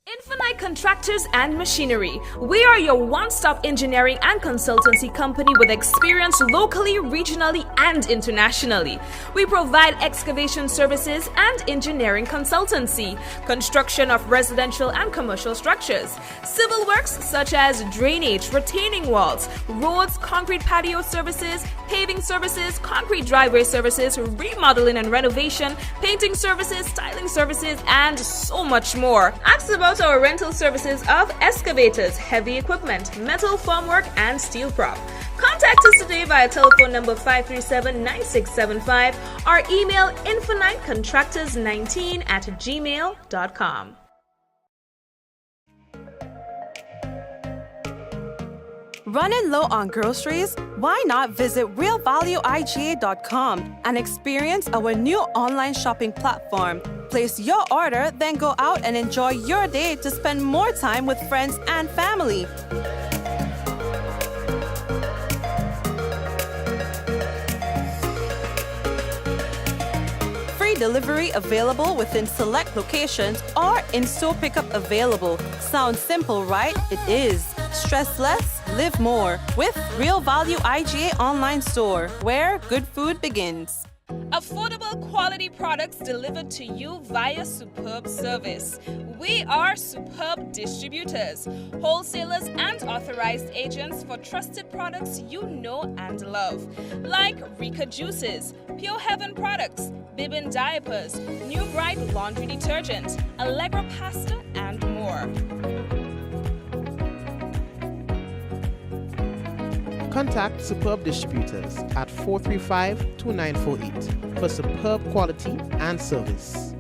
Infinite Contractors and Machinery. We are your one-stop engineering and consultancy company with experience locally, regionally, and internationally. We provide excavation services and engineering consultancy, construction of residential and commercial structures, civil works such as drainage, retaining walls, roads, concrete patio services, paving services, concrete driveway services, remodeling and renovation, painting services, styling services, and so much more. Ask about our rental services of excavators, heavy equipment, metal formwork, and steel prop. Contact us today via telephone number 537-9675 or email infinitecontractors19@gmail.com. Running low on groceries? Why not visit realvalueiga.com and experience our new online shopping platform? Place your order, then go out and enjoy your day to spend more time with friends and family. Free delivery available within select locations or in-store pickup available. Sounds simple, right? It is. Stress less, live more with Real Value IGA online store, where good food begins. Affordable quality products delivered to you via superb service. We are superb distributors, wholesalers, and authorized agents for trusted products you know and love, like Rika Juices, Pure Heaven products, Bibbin diapers, New Bright laundry detergent, Allegra pasta, and more. Contact Superb Distributors at 435-2948 for superb quality and service.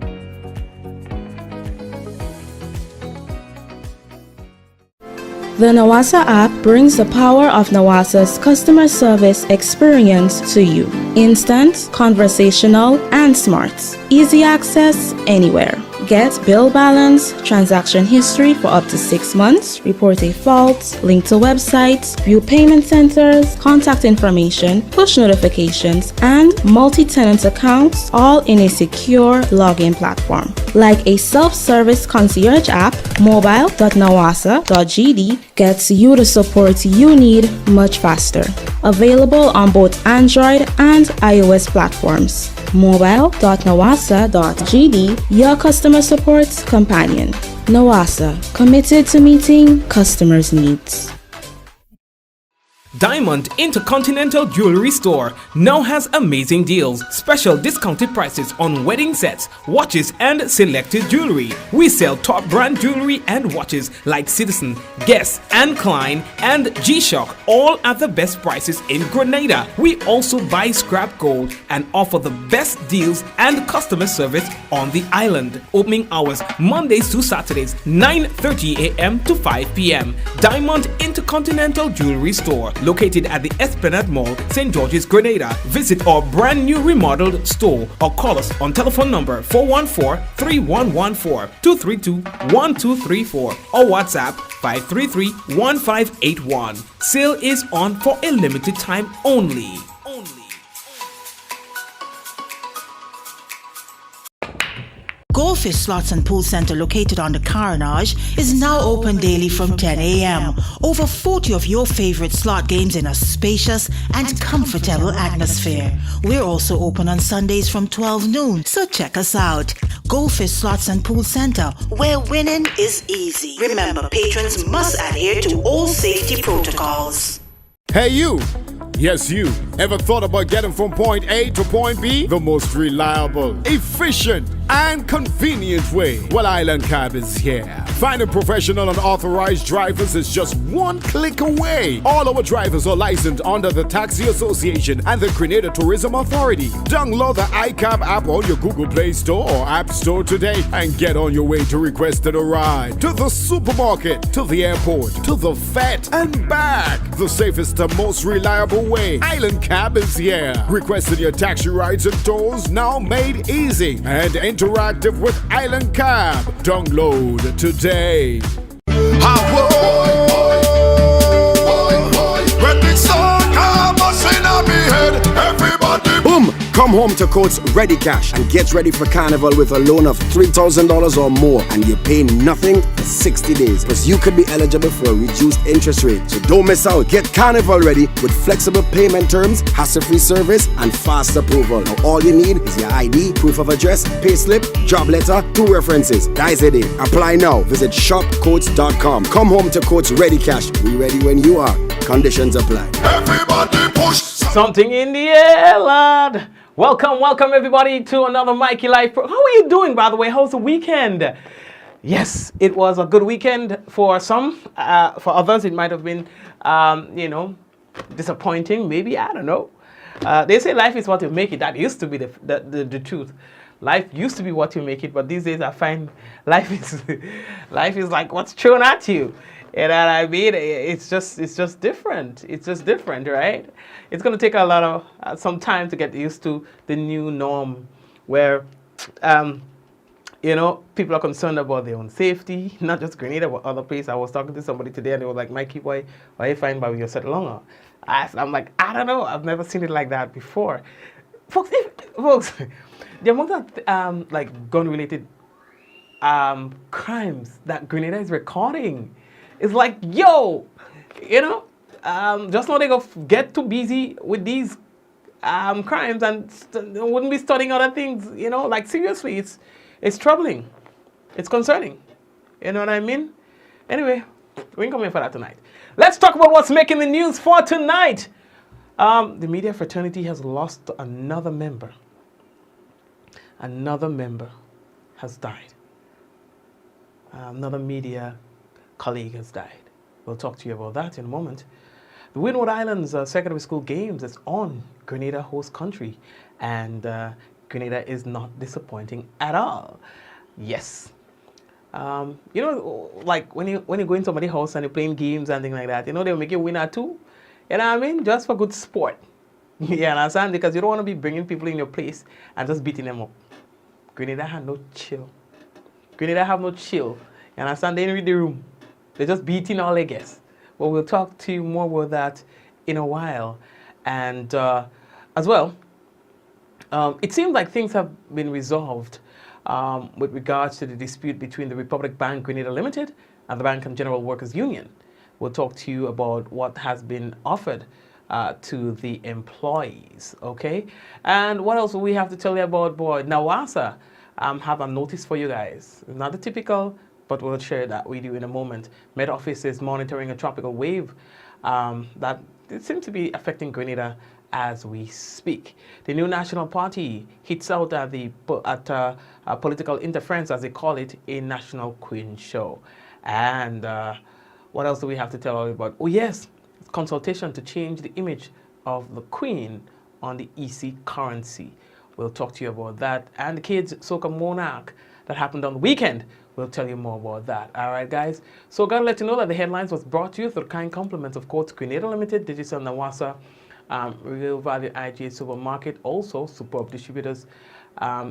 The Nawasa app brings the power of Nawasa's customer service experience to you. Instant, conversational, and smart. Easy access anywhere. Get bill balance, transaction history for up to 6 months, report a fault, link to websites, view payment centers, contact information, push notifications, and multi-tenant accounts, all in a secure login platform. Like a self-service concierge app, mobile.nawasa.gd gets you the support you need much faster. Available on both Android and iOS platforms. mobile.nawasa.gd, your customer support companion. Nawasa, committed to meeting customers' needs. Diamond Intercontinental Jewelry Store now has amazing deals, special discounted prices on wedding sets, watches, and selected jewelry. We sell top brand jewelry and watches like Citizen, Guess, and Klein, and G-Shock, all at the best prices in Grenada. We also buy scrap gold and offer the best deals and customer service on the island. Opening hours Mondays to Saturdays, 9:30 a.m. to 5 p.m. Diamond Intercontinental Jewelry Store, located at the Esplanade Mall, St. George's, Grenada. Visit our brand new remodeled store or call us on telephone number 414-3114, 232-1234 or WhatsApp 533-1581. Sale is on for a limited time only. Goldfish Slots and Pool Center, located on the Carnage, is now open daily from 10 a.m. Over 40 of your favorite slot games in a spacious and comfortable atmosphere. We're also open on Sundays from 12 noon, so check us out. Goldfish Slots and Pool Center, where winning is easy. Remember, patrons must adhere to all safety protocols. Hey you! Yes, you. Ever thought about getting from point A to point B? The most reliable, efficient, and convenient way? Well, Island Cab is here. Finding professional and authorized drivers is just one click away. All our drivers are licensed under the Taxi Association and the Grenada Tourism Authority. Download the iCab app on your Google Play Store or App Store today and get on your way to requesting a ride. To the supermarket, to the airport, to the vet, and back. The safest and most reliable way. Island Cab is here. Requesting your taxi rides and tours now made easy and interactive with Island Cab. Download today. Boom! Come home to Coats Ready Cash and get ready for Carnival with a loan of $3,000 or more, and you pay nothing for 60 days. Plus, you could be eligible for a reduced interest rate. So don't miss out. Get Carnival ready with flexible payment terms, hassle-free service, and fast approval. Now, all you need is your ID, proof of address, payslip, job letter, 2 references. That's it. Apply now. Visit shopcoats.com. Come home to Coats Ready Cash. We ready when you are. Conditions apply. Everybody push. Something in the air, lad. Welcome everybody to another Mikey Live. How are you doing, by the way? How's the weekend? Yes, it was a good weekend for some. For others, it might have been, disappointing. Maybe, I don't know. They say life is what you make it. That used to be the truth. Life used to be what you make it, but these days I find life is like what's thrown at you. You know what I mean? It's just different. It's just different, right? It's gonna take a lot of some time to get used to the new norm, where people are concerned about their own safety, not just Grenada but other places. I was talking to somebody today and they were like, Mikey, why are you fine by yourself longer? I'm like, I don't know. I've never seen it like that before, folks. The amount of gun-related crimes that Grenada is recording is like, yo, just now they go get too busy with these crimes and wouldn't be studying other things. Like seriously, it's troubling, it's concerning. You know what I mean? Anyway, we ain't coming for that tonight. Let's talk about what's making the news for tonight. The media fraternity has lost another member. Another member has died. Another media colleague has died. We'll talk to you about that in a moment. The Windward Islands Secondary School Games is on Grenada host country, and Grenada is not disappointing at all. Yes. Like when you go in somebody's house and you're playing games and things like that, they'll make you winner too. You know what I mean? Just for good sport. You understand? Because you don't want to be bringing people in your place and just beating them up. Grenada had no chill. Grenada have no chill. You understand? They didn't read the room. They're just beating all they guess. But we'll talk to you more about that in a while. And as well, it seems like things have been resolved with regards to the dispute between the Republic Bank Grenada Limited and the Bank and General Workers Union. We'll talk to you about what has been offered to the employees, okay? And what else do we have to tell you about, boy? NAWASA have a notice for you guys. Not the typical, but we'll share that with you in a moment. Met Office is monitoring a tropical wave that it seems to be affecting Grenada as we speak. The New National Party hits out at political interference, as they call it, in National Queen Show. And what else do we have to tell you about? Oh yes, consultation to change the image of the Queen on the EC currency. We'll talk to you about that. And the kids' Soca Monarch that happened on the weekend. We'll tell you more about that. All right, guys. So gotta let you know that the headlines was brought to you through kind compliments of course Grenada Limited, Digital NAWASA, Real Value IGA Supermarket, also superb distributors,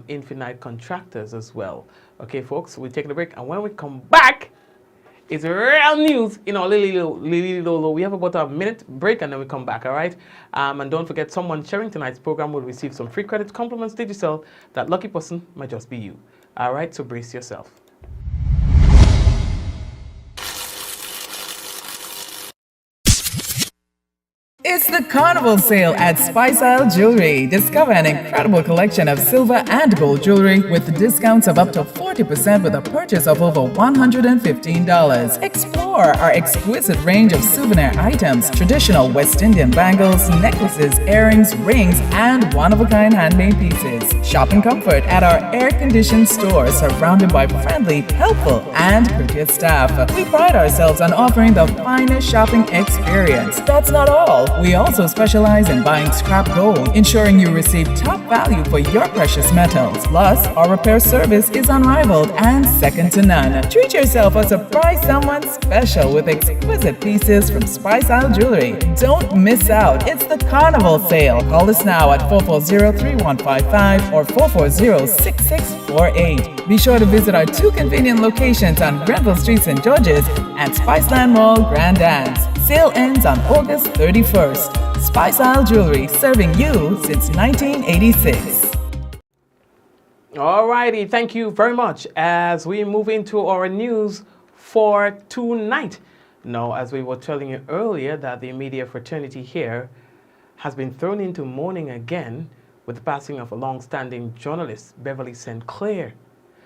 Infinite Contractors as well. Okay, folks, we're taking a break, and when we come back, it's real news in our little. We have about a minute break and then we come back, all right? And don't forget, someone sharing tonight's program will receive some free credit compliments Digicel. That lucky person might just be you. All right, so brace yourself. It's the Carnival sale at Spice Isle Jewelry. Discover an incredible collection of silver and gold jewelry with discounts of up to 40% with a purchase of over $115. Explore our exquisite range of souvenir items, traditional West Indian bangles, necklaces, earrings, rings, and one-of-a-kind handmade pieces. Shop in comfort at our air-conditioned store, surrounded by friendly, helpful, and courteous staff. We pride ourselves on offering the finest shopping experience. That's not all. We also specialize in buying scrap gold, ensuring you receive top value for your precious metals. Plus, our repair service is unrivaled and second to none. Treat yourself or surprise someone special with exquisite pieces from Spice Isle Jewelry. Don't miss out. It's the Carnival sale. Call us now at 440-3155 or 440-6648. Be sure to visit our 2 convenient locations on Grenville Street, St. George's and Spiceland Mall, Grand Anse. Sale ends on August 31st. Spice Isle Jewelry, serving you since 1986. Alrighty, thank you very much. As we move into our news for tonight. Now, as we were telling you earlier, that the media fraternity here has been thrown into mourning again with the passing of a long-standing journalist, Beverly Sinclair.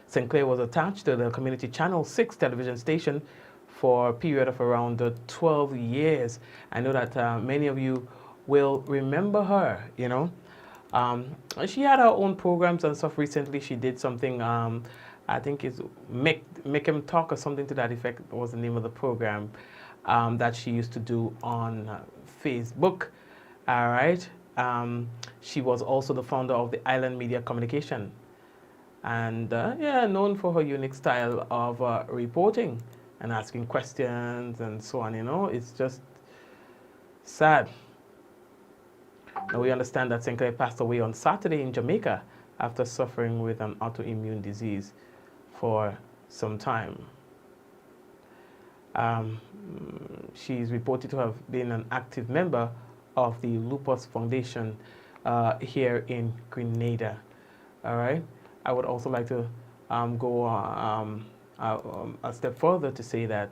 Sinclair was attached to the Community Channel 6 television station for a period of around 12 years. I know that many of you will remember her, you know. She had her own programs and stuff. Recently, she did something, I think it's Make Him Talk or something to that effect was the name of the program that she used to do on Facebook. All right. She was also the founder of the Island Media Communication. And yeah, known for her unique style of reporting and asking questions and so on, you know. It's just sad. Now, we understand that Sinclair passed away on Saturday in Jamaica after suffering with an autoimmune disease for some time. She is reported to have been an active member of the Lupus Foundation here in Grenada. All right. I would also like to go a step further to say that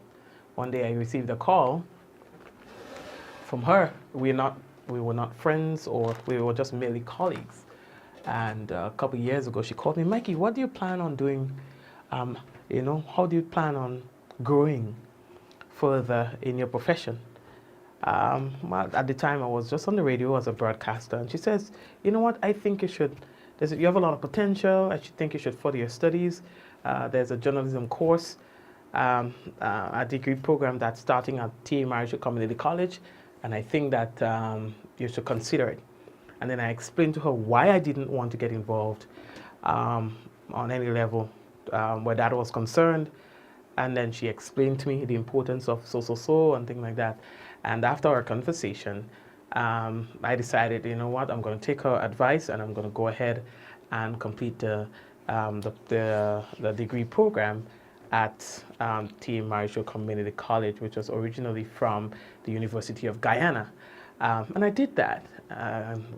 one day I received a call from her. We were not friends, or we were just merely colleagues. And a couple of years ago, she called me, Mikey, what do you plan on doing? You know, how do you plan on growing further in your profession? Well, at the time, I was just on the radio as a broadcaster, and she says, you know what, I think you should, you have a lot of potential. I think you should further your studies. There's a journalism course, a degree program that's starting at T.A. Marshall Community College, and I think that you should consider it. And then I explained to her why I didn't want to get involved on any level where that was concerned. And then she explained to me the importance of so and things like that. And after our conversation, I decided, you know what, I'm going to take her advice and I'm going to go ahead and complete the degree program at T.A. Marshall Community College, which was originally from the University of Guyana. And I did that.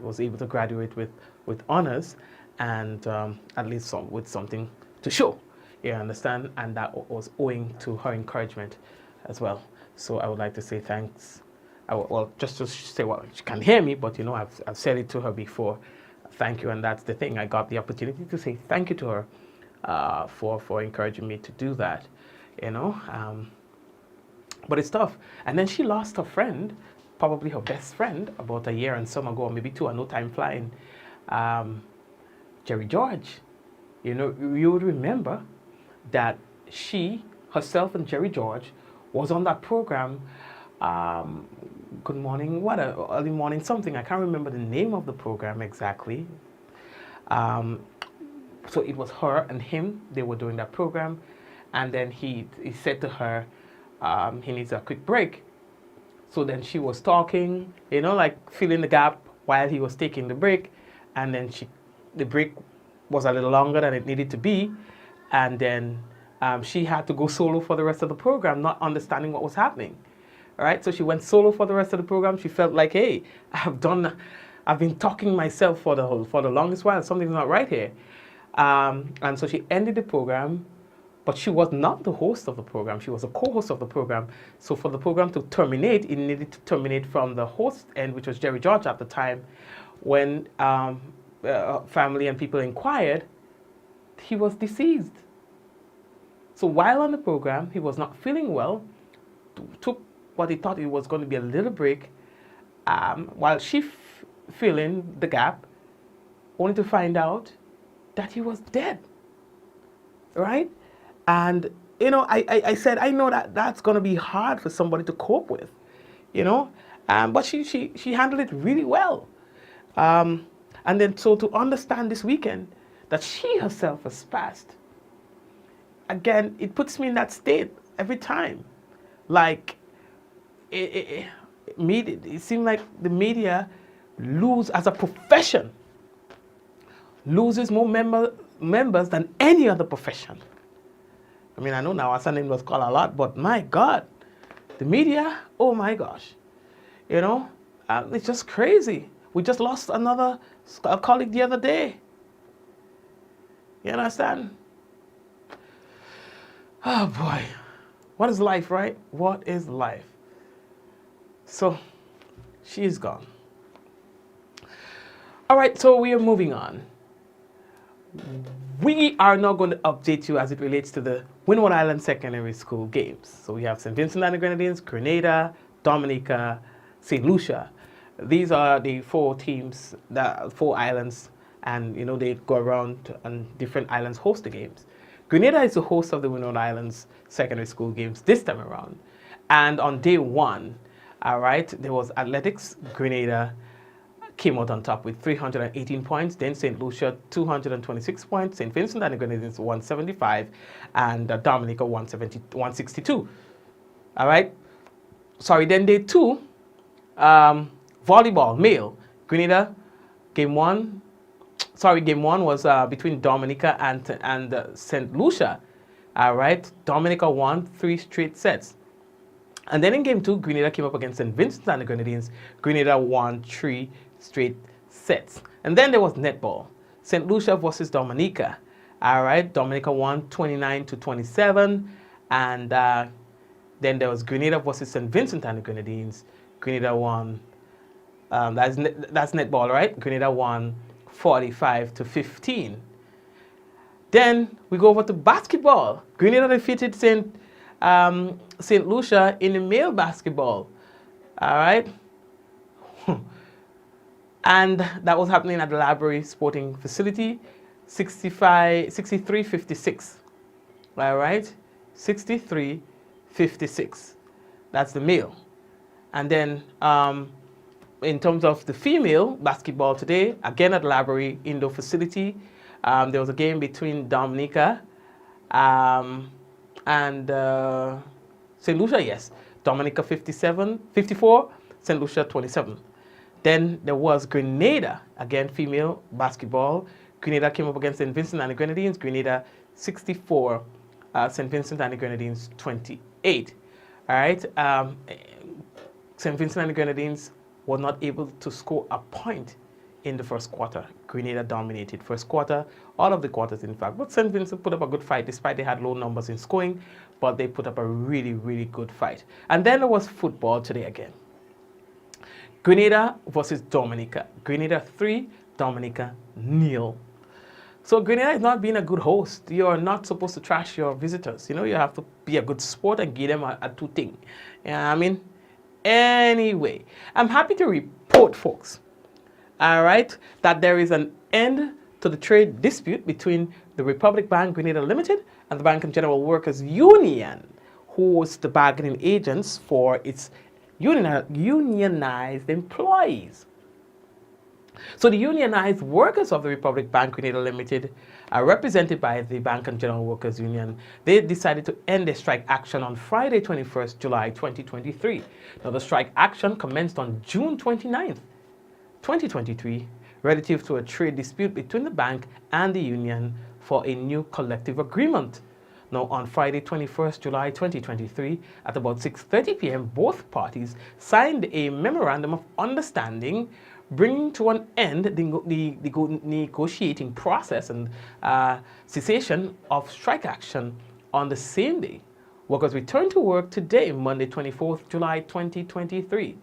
Was able to graduate with honors and at least with something to show. You understand? And that was owing to her encouragement as well. So I would like to say thanks. Well, just to say, well, she can't hear me, but you know, I've said it to her before. Thank you, and that's the thing. I got the opportunity to say thank you to her for encouraging me to do that. You know, but it's tough. And then she lost her friend, probably her best friend, about a year and some ago, or maybe two. I know time flying. Jerry George. You know, you would remember that she herself and Jerry George was on that program. Good morning, early morning something. I can't remember the name of the program exactly. So it was her and him. They were doing that program, and then he said to her, he needs a quick break. So then she was talking, you know, like filling the gap while he was taking the break, and then the break was a little longer than it needed to be, and then she had to go solo for the rest of the program, not understanding what was happening. All right, so she went solo for the rest of the program. She felt like, hey, I've been talking myself for the longest while. Something's not right here. And so she ended the program, but she was not the host of the program. She was a co-host of the program. So for the program to terminate, it needed to terminate from the host end, which was Jerry George at the time. When family and people inquired, he was deceased. So while on the program, he was not feeling well, took what he thought it was going to be a little break, while she filling the gap, only to find out that he was dead, right? And, you know, I said, I know that that's going to be hard for somebody to cope with, you know, but she handled it really well. And then so to understand this weekend that she herself has passed, again, it puts me in that state every time. Like, it seems like the media as a profession, loses more members than any other profession. I mean, I know now our name was called a lot, but my God, the media, oh my gosh. You know, It's just crazy. We just lost a colleague the other day. You understand? Oh boy. What is life, right? What is life? So, she is gone. All right, so we are moving on. We are now going to update you as it relates to the Windward Island Secondary School games. So we have St. Vincent and the Grenadines, Grenada, Dominica, St. Lucia. These are the 4 teams, the 4 islands, and they go around and different islands host the games. Grenada is the host of the Windward Islands Secondary School games this time around. And on day 1, all right, there was athletics. Grenada came out on top with 318 points. Then St. Lucia, 226 points. St. Vincent and the Grenadines, 175. And Dominica, 162. All right. Sorry, then day 2, volleyball, male. Grenada, game 1 was between Dominica and St. Lucia. All right. Dominica won 3 straight sets. And then in game 2, Grenada came up against St. Vincent and the Grenadines. Grenada won 3 straight sets. And then there was netball. St. Lucia versus Dominica. All right, Dominica won 29-27. And then there was Grenada versus St. Vincent and the Grenadines. Grenada won, that's netball, right? Grenada won 45-15. Then we go over to basketball. Grenada defeated St. Lucia in the male basketball. All right. And that was happening at the Library Sporting Facility, 63-56. All right, 63-56. That's the male. And then in terms of the female basketball today, again at the Library Indoor Facility, there was a game between Dominica and St. Lucia, yes. Dominica 54, St. Lucia 27. Then there was Grenada, again female basketball. Grenada came up against St. Vincent and the Grenadines. Grenada 64, St. Vincent and the Grenadines 28. All right. St. Vincent and the Grenadines were not able to score a point in the first quarter. Grenada dominated first quarter, all of the quarters in fact. But St. Vincent put up a good fight despite they had low numbers in scoring, but they put up a really, really good fight. And then there was football today again. Grenada versus Dominica. Grenada 3, Dominica 0. So Grenada is not being a good host. You are not supposed to trash your visitors. You have to be a good sport and give them a 2 thing. You know what I mean? Anyway, I'm happy to report, folks, all right, that there is an end to the trade dispute between the Republic Bank Grenada Limited and the Bank and General Workers Union, who was the bargaining agents for its unionized employees. So the unionized workers of the Republic Bank Grenada Limited are represented by the Bank and General Workers Union. They decided to end their strike action on Friday, 21st July 2023. Now the strike action commenced on June 29th, 2023, relative to a trade dispute between the bank and the union for a new collective agreement. Now, on Friday, 21st July 2023, at about 6:30 p.m., both parties signed a memorandum of understanding bringing to an end the negotiating process and cessation of strike action on the same day. Workers returned to work today, Monday, 24th July 2023.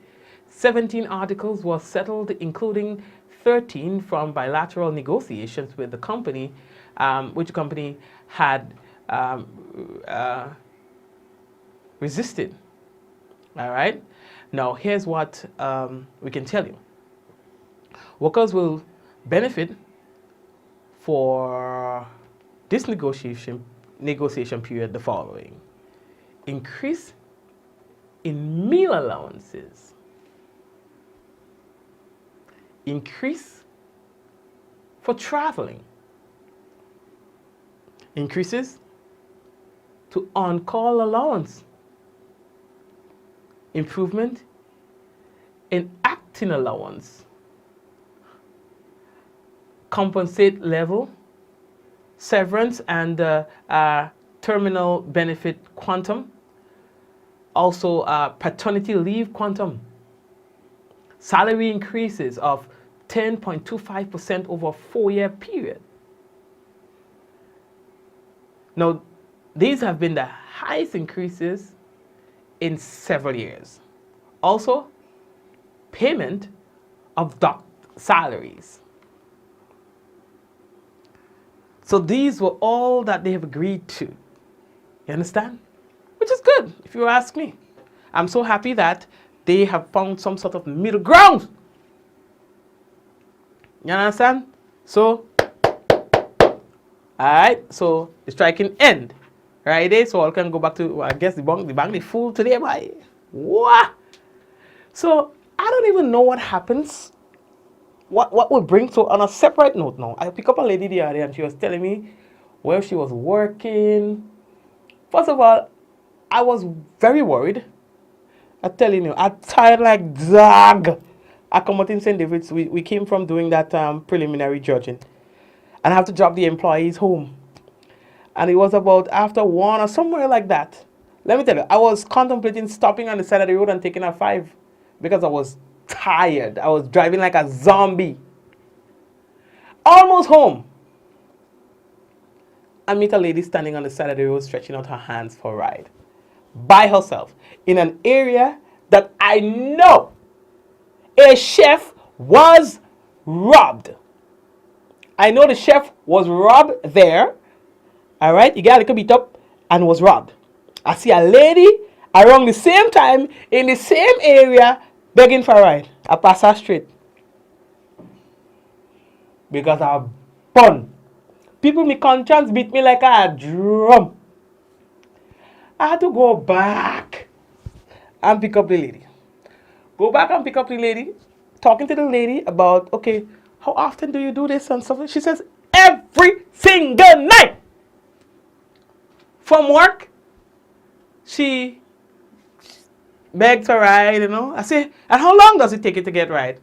17 articles were settled, including 13 from bilateral negotiations with the company, which the company had resisted. All right. Now, here's what we can tell you. Workers will benefit for this negotiation period the following: increase in meal allowances, increase for traveling, increases to on-call allowance, improvement in acting allowance, compensate level, severance and terminal benefit quantum, also paternity leave quantum, salary increases of 10.25% over a 4-year period. Now, these have been the highest increases in several years. Also, payment of dock salaries. So these were all that they have agreed to. You understand? Which is good, if you ask me. I'm so happy that they have found some sort of middle ground. You understand? So, alright, so the striking end. Right? So I can go back to, I guess the bank they fool today, boy. What? So I don't even know what happens. What will bring, so on a separate note now, I pick up a lady the other day and she was telling me where she was working. First of all, I was very worried. I'm telling you, I'm tired like dog. I come out in St. David's. We came from doing that preliminary judging. And I have to drop the employees home. And it was about after 1 or somewhere like that. Let me tell you, I was contemplating stopping on the side of the road and taking a 5 because I was tired. I was driving like a zombie. Almost home. I meet a lady standing on the side of the road stretching out her hands for a ride. By herself. In an area that I know a chef was robbed. I know the chef was robbed there. Alright, he got a little beat up and was robbed. I see a lady around the same time in the same area begging for a ride. I pass her straight. Because I burn. People, my conscience beat me like a drum. I had to go back and pick up the lady. Go back and pick up the lady. Talking to the lady about, okay, how often do you do this and stuff? She says, every single night. From work, she begged for a ride, you know. I say, and how long does it take you to get a ride?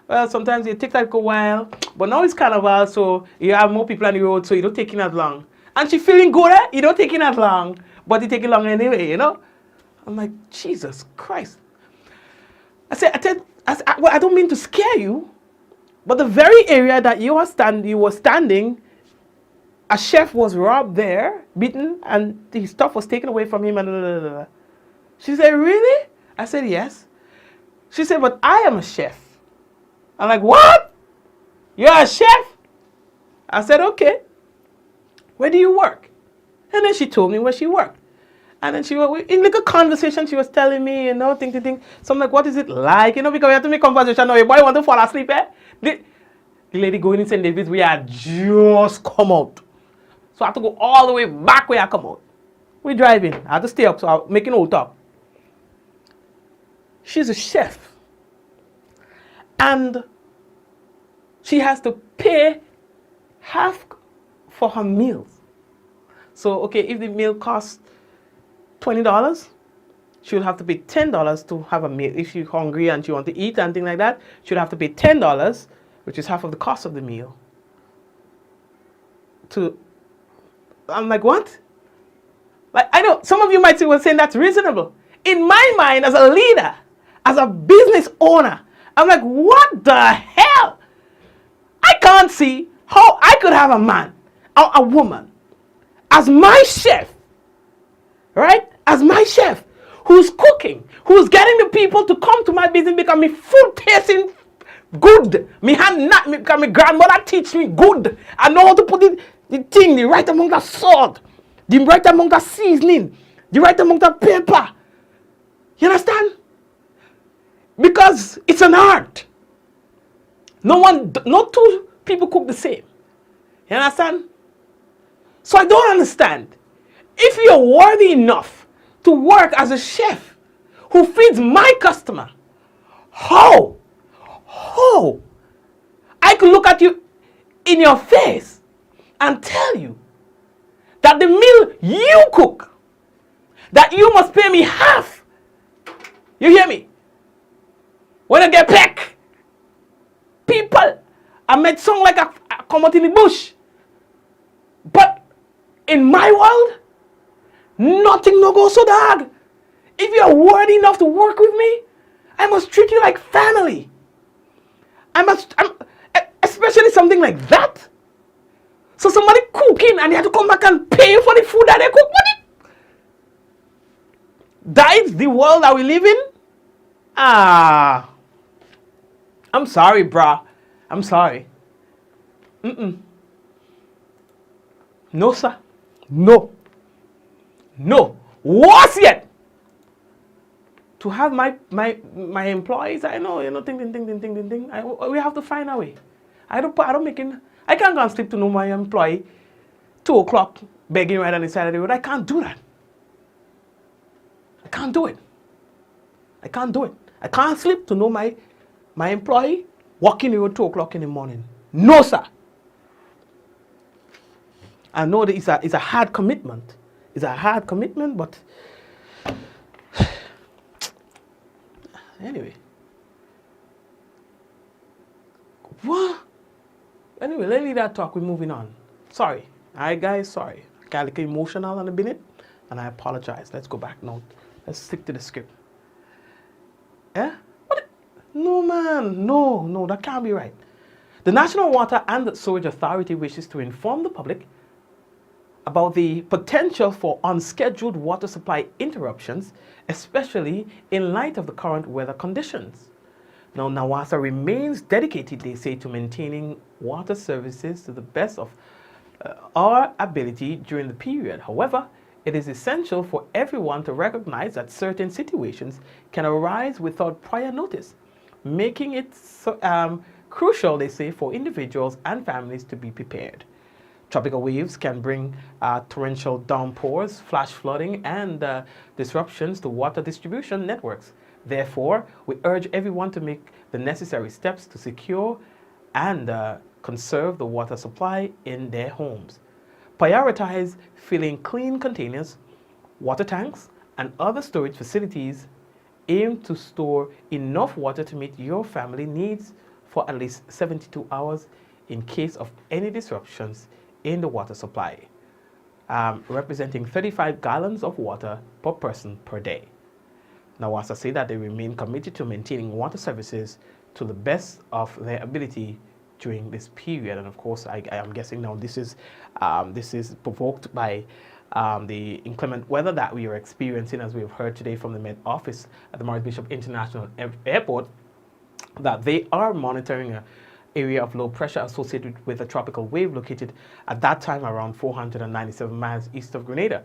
Well, sometimes it takes like a while, but now it's carnival, so you have more people on the road, so it don't take it as long. And she feeling good, eh? It don't take it as long, but it take it long anyway, you know. I'm like, Jesus Christ. I don't mean to scare you, but the very area that you were standing, a chef was robbed there, beaten, and his stuff was taken away from him. And blah, blah, blah, blah. She said, really? I said, yes. She said, but I am a chef. I'm like, what? You're a chef? I said, okay. Where do you work? And then she told me where she worked. And then she was, in like a conversation, she was telling me, you know, think. So I'm like, what is it like? You know, because we have to make conversation. Now, boy, want to fall asleep, eh? The lady going in St. David's, we had just come out. So I have to go all the way back where I come out. We're driving. I have to stay up, so I'm making old talk. She's a chef. And she has to pay half for her meals. So, okay, if the meal costs $20, she will have to pay $10 to have a meal. If she's hungry and she wants to eat and things like that, she would have to pay $10, which is half of the cost of the meal. I'm like, what? Like, I know some of you might say, well, saying that's reasonable. In my mind, as a leader, as a business owner, I'm like, what the hell? I can't see how I could have a man or a woman as my chef, right? As my chef, who's cooking, who's getting the people to come to my business because my food tasting good. Because my grandmother teach me good. I know how to put the thing, the right amount of salt, the right amount of seasoning, the right amount of pepper. You understand? Because it's an art. No two people cook the same. You understand? So I don't understand. If you're worthy enough to work as a chef who feeds my customer, how I could look at you in your face and tell you that the meal you cook, that you must pay me half. You hear me? When I get back, people, I might sound like I come out in the bush. But in my world, nothing no go so dog. If you're worthy enough to work with me, I must treat you like family. especially something like that. So somebody cooking and they have to come back and pay for the food that they cook. That is the world that we live in? I'm sorry, brah. I'm sorry. No, sir. No. Worse yet, to have my employees, I know, ting. We have to find a way. I can't go and sleep to know my employee 2 o'clock begging right on the side of the road. I can't do that. I can't do it. I can't sleep to know my employee walking the road 2 o'clock in the morning. No, sir. I know that it's a hard commitment. It's a hard commitment, but anyway. What? Anyway, let's leave that talk. We're moving on. Sorry. All right, guys, sorry. I got a little emotional in a minute, and I apologize. Let's go back now. Let's stick to the script. Eh? What? No, man. No, that can't be right. The National Water and Sewage Authority wishes to inform the public about the potential for unscheduled water supply interruptions, especially in light of the current weather conditions. Now, NAWASA remains dedicated, they say, to maintaining water services to the best of our ability during the period. However, it is essential for everyone to recognize that certain situations can arise without prior notice, making it crucial, they say, for individuals and families to be prepared. Tropical waves can bring torrential downpours, flash flooding, and disruptions to water distribution networks. Therefore, we urge everyone to make the necessary steps to secure and conserve the water supply in their homes. Prioritize filling clean containers, water tanks, and other storage facilities. Aim to store enough water to meet your family needs for at least 72 hours in case of any disruptions in the water supply, representing 35 gallons of water per person per day. NAWASA say that they remain committed to maintaining water services to the best of their ability during this period. And of course, I am guessing now this is provoked by the inclement weather that we are experiencing, as we have heard today from the Met Office at the Maurice Bishop International Airport, that they are monitoring an area of low pressure associated with a tropical wave located at that time around 497 miles east of Grenada.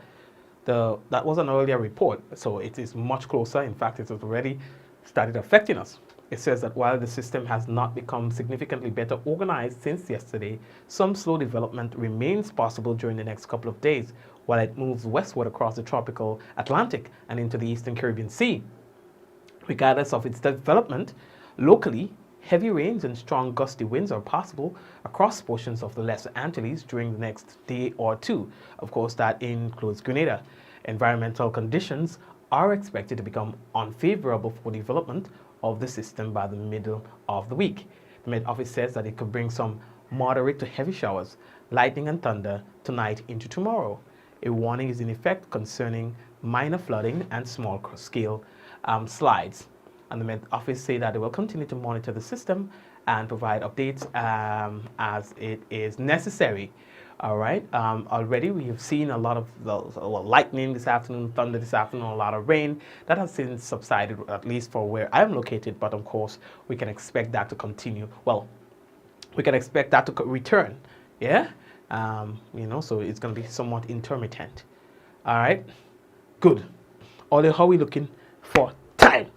That was an earlier report, so it is much closer. In fact, it has already started affecting us. It says that while the system has not become significantly better organized since yesterday, some slow development remains possible during the next couple of days while it moves westward across the tropical Atlantic and into the eastern Caribbean Sea. Regardless of its development, locally, heavy rains and strong gusty winds are possible across portions of the Lesser Antilles during the next day or two. Of course, that includes Grenada. Environmental conditions are expected to become unfavorable for development of the system by the middle of the week. The Met Office says that it could bring some moderate to heavy showers, lightning and thunder tonight into tomorrow. A warning is in effect concerning minor flooding and small-scale slides. And the Met Office say that they will continue to monitor the system and provide updates as it is necessary. All right. Already we have seen a lot of lightning this afternoon, thunder this afternoon, a lot of rain. That has since subsided, at least for where I'm located. But of course, we can expect that to continue. Well, we can expect that to return. Yeah. So it's going to be somewhat intermittent. All right. Good. Although, how are we looking for time?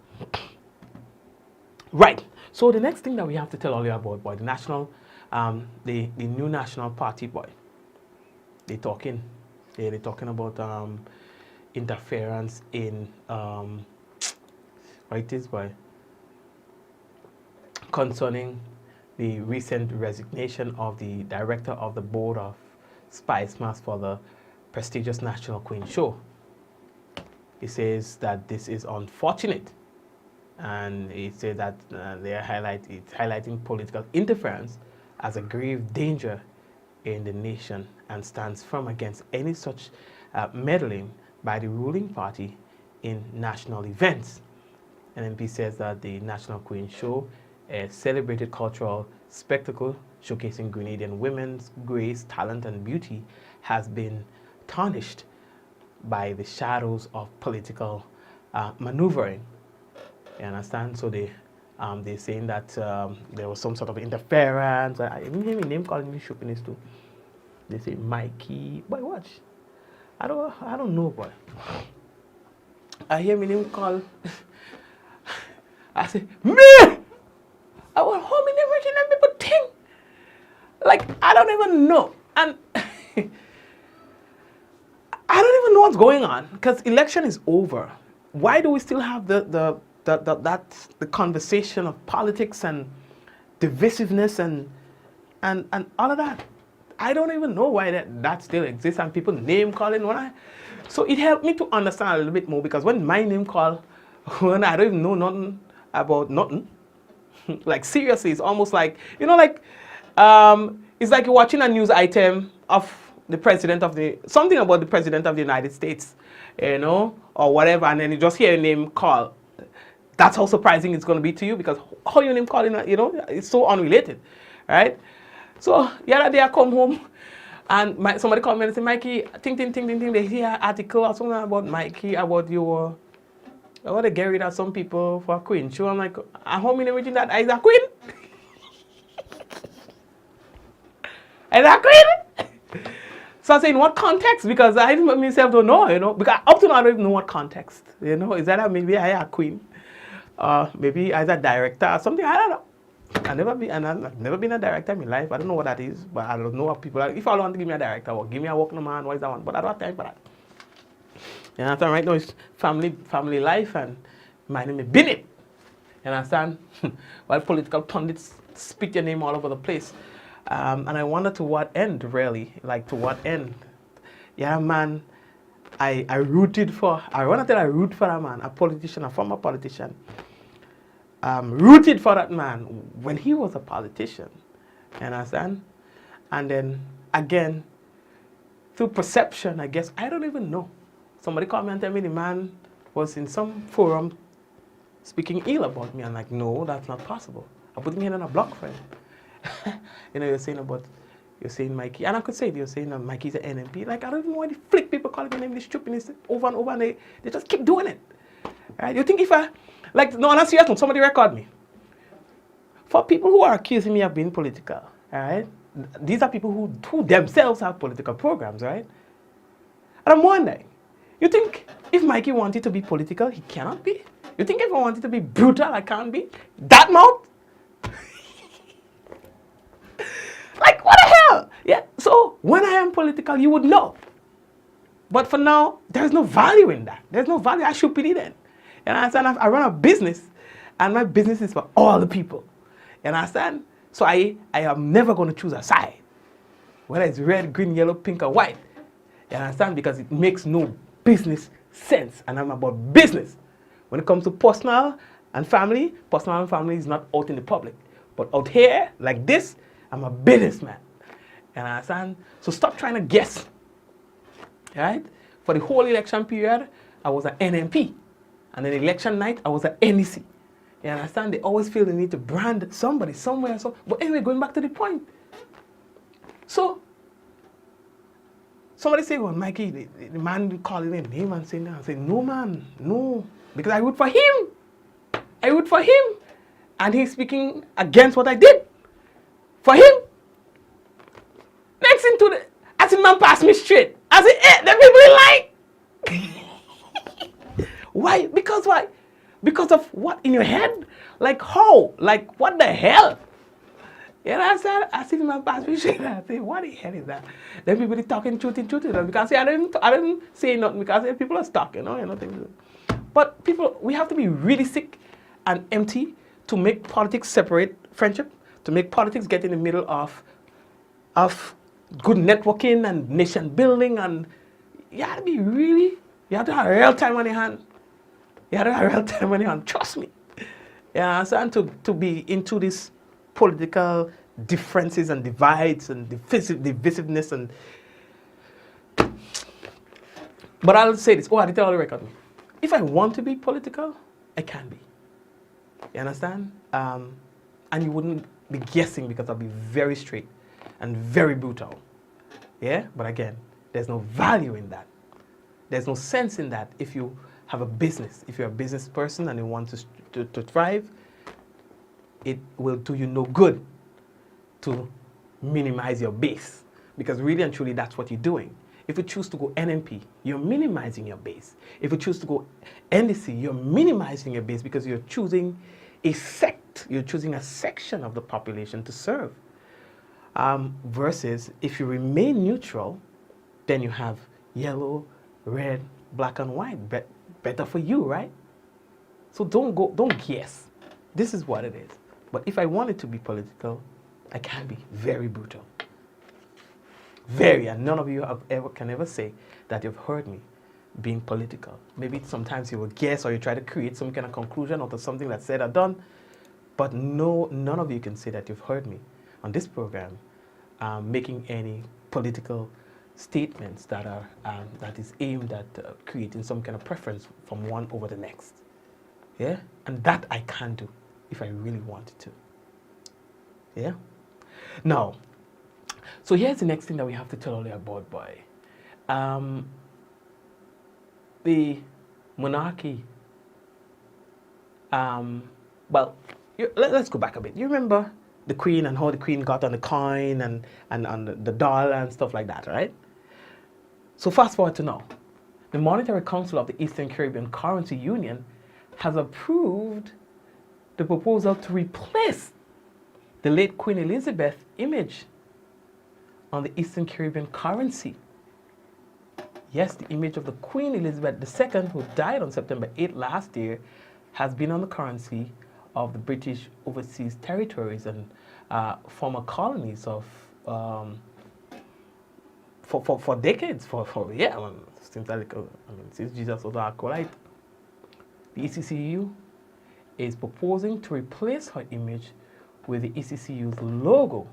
Right. So the next thing that we have to tell all you about, boy, the national, the new national party, boy. They're talking about interference in what it is, boy, concerning the recent resignation of the director of the board of Spice Mass for the prestigious National Queen Show. He says that this is unfortunate. And he said that it's highlighting political interference as a grave danger in the nation and stands firm against any such meddling by the ruling party in national events. NMP says that the National Queen Show a celebrated cultural spectacle showcasing Grenadian women's grace, talent, and beauty has been tarnished by the shadows of political maneuvering. You understand? So they're saying that there was some sort of interference. I even hear my name calling me chauvinist too. They say Mikey. Boy, watch. I don't know, boy. I hear my name call. I say, me! I want how many original people think? Like, I don't even know. And I don't even know what's going on because election is over. Why do we still have the conversation of politics and divisiveness and all of that? I don't even know why that still exists and people name calling so it helped me to understand a little bit more because when my name call, when I don't even know nothing about nothing, like seriously, it's almost like, it's like you're watching a news item of something about the president of the United States, or whatever, and then you just hear a name call. That's how surprising it's going to be to you because how your name calling, it's so unrelated, right? So the other day I come home and somebody called me and say, Mikey, ting, they hear an article or something about Mikey, about your, I want to get rid of some people for a queen show. I'm like, how many region that is a queen? Is a queen? So I say, in what context? Because I myself don't know, because up to now I don't even know what context, Is that maybe I a queen? Maybe as a director or something, I don't know. I've never been a director in my life. I don't know what that is, but I don't know what people are. If I want to give me a director, or give me a working man, what is that one? But I don't have time for that. You understand? Right now it's family life and minding me business. You understand? While political pundits spit your name all over the place. And I wonder to what end, really? Like, to what end? Yeah, man, I root for a man, a politician, a former politician. Rooted for that man when he was a politician. You understand? And then, again, through perception, I guess, I don't even know. Somebody called me and tell me the man was in some forum speaking ill about me. I'm like, no, that's not possible. I put me in a block for him. You're saying Mikey, and I could say you're saying Mikey's an NMP. Like, I don't even know why the flick people call me name this stupidness over and over, and they just keep doing it. Right? You think if I'm serious, somebody record me. For people who are accusing me of being political, all right? These are people who themselves have political programs, right? And I'm wondering, you think if Mikey wanted to be political, he cannot be? You think if I wanted to be brutal, I can't be? That mouth? Like, what the hell? Yeah, so when I am political, you would know. But for now, there's no value in that. There's no value. I should be then. You understand? I run a business, and my business is for all the people. You understand? So I am never going to choose a side, whether it's red, green, yellow, pink, or white. You understand? Because it makes no business sense, and I'm about business. When it comes to personal and family is not out in the public. But out here, like this, I'm a businessman. You understand? So stop trying to guess. Right? For the whole election period, I was an NMP. And then election night, I was an NEC. You understand? They always feel the need to brand somebody somewhere. But anyway, going back to the point. So, somebody say, well, Mikey, the man calling him name and saying that. I say, no, man, no. Because I root for him. I root for him. And he's speaking against what I did. For him. Next thing to I see man pass me straight. I say, the people like. Why? Because why? Because of what in your head? Like how? Like what the hell? You know what I said? I see the man pass me straight. I say, what the hell is that? Then people talking truth. Because I didn't say nothing because people are stuck, But people, we have to be really sick and empty to make politics separate friendship, to make politics get in the middle of good networking and nation building, and you have to have real time on your hand. You have to have real time on your hand, trust me. Yeah, so and to be into this political differences and divides and divisiveness and but I'll say this, I did tell the record. If I want to be political, I can be. You understand? and you wouldn't be guessing because I'll be very straight and very brutal. Yeah, but again, there's no value in that. There's no sense in that if you have a business. If you're a business person and you want to thrive, it will do you no good to minimize your base, because really and truly that's what you're doing. If you choose to go NMP, you're minimizing your base. If you choose to go NDC, you're minimizing your base because you're choosing a sect, you're choosing a section of the population to serve. Versus if you remain neutral, then you have yellow, red, black and white. Better for you, right? So don't guess. This is what it is. But if I wanted to be political, I can be very brutal. Very, and none of you can ever say that you've heard me being political. Maybe sometimes you will guess or you try to create some kind of conclusion out of something that's said or done, but none of you can say that you've heard me on this program making any political statements that is aimed at creating some kind of preference from one over the next. Yeah, and that I can do if I really wanted to. Yeah. Now, so here's the next thing that we have to tell you about, boy. The monarchy. Well, let's go back a bit. You remember the Queen and how the Queen got on the coin and the dollar and stuff like that, right? So fast forward to now. The Monetary Council of the Eastern Caribbean Currency Union has approved the proposal to replace the late Queen Elizabeth image on the Eastern Caribbean currency. Yes, the image of the Queen Elizabeth II, who died on September 8 last year, has been on the currency of the British overseas territories and former colonies of for decades. Since Jesus was our acolyte. The ECCU is proposing to replace her image with the ECCU's logo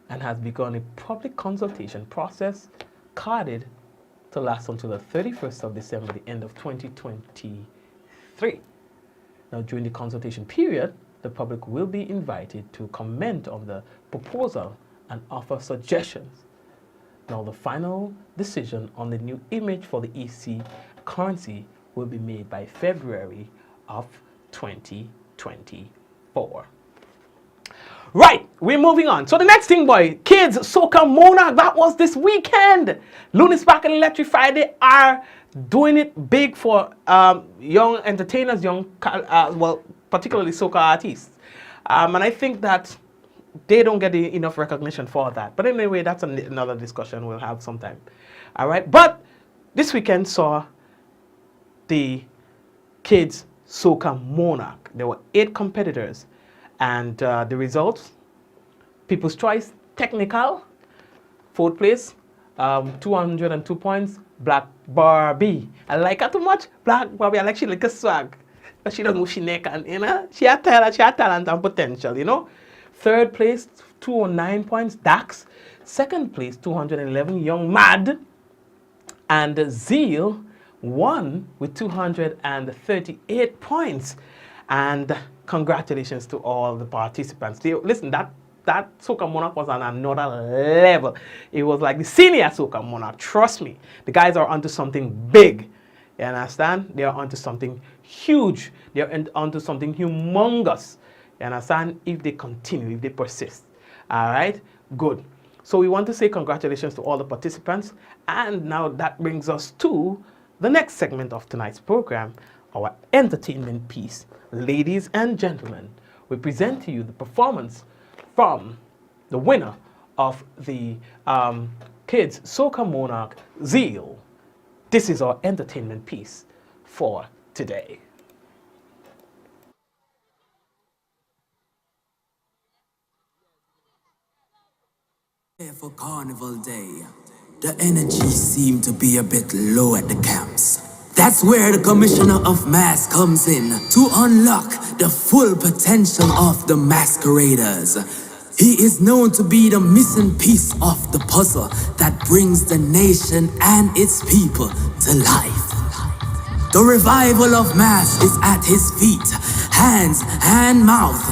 and has begun a public consultation process carded to last until the 31st of December, the end of 2023. Now, during the consultation period, the public will be invited to comment on the proposal and offer suggestions. Now, the final decision on the new image for the EC currency will be made by February of 2024. Right, we're moving on. So the next thing, boy, kids, Soca Monarch, that was this weekend. Looney Spark and Electric Friday are doing it big for young entertainers, well, particularly soca artists. And I think that they don't get enough recognition for that. But anyway, that's another discussion we'll have sometime. All right, but this weekend saw the kids Soca Monarch. There were 8 competitors. And the results, People's Choice, Technical, 4th place, 202 points, Black Barbie. I like her too much, Black Barbie. I like she like a swag. But she don't know she neck and, you know, she had talent and potential, you know. 3rd place, 209 points, Dax. 2nd place, 211, Young Mad. And Zeal won with 238 points. And congratulations to all the participants. Listen, that Soca Monarch was on another level. It was like the senior Soca Monarch. Trust me, the guys are onto something big. You understand? They are onto something huge. They are onto something humongous. You understand? If they continue, if they persist. All right? Good. So we want to say congratulations to all the participants. And now that brings us to the next segment of tonight's program, our entertainment piece. Ladies and gentlemen, we present to you the performance from the winner of the Kids Soca Monarch, Zeal. This is our entertainment piece for today. For Carnival Day, the energy seemed to be a bit low at the camps. That's where the Commissioner of Mass comes in to unlock the full potential of the masqueraders. He is known to be the missing piece of the puzzle that brings the nation and its people to life. The revival of Mass is at his feet, hands and mouth,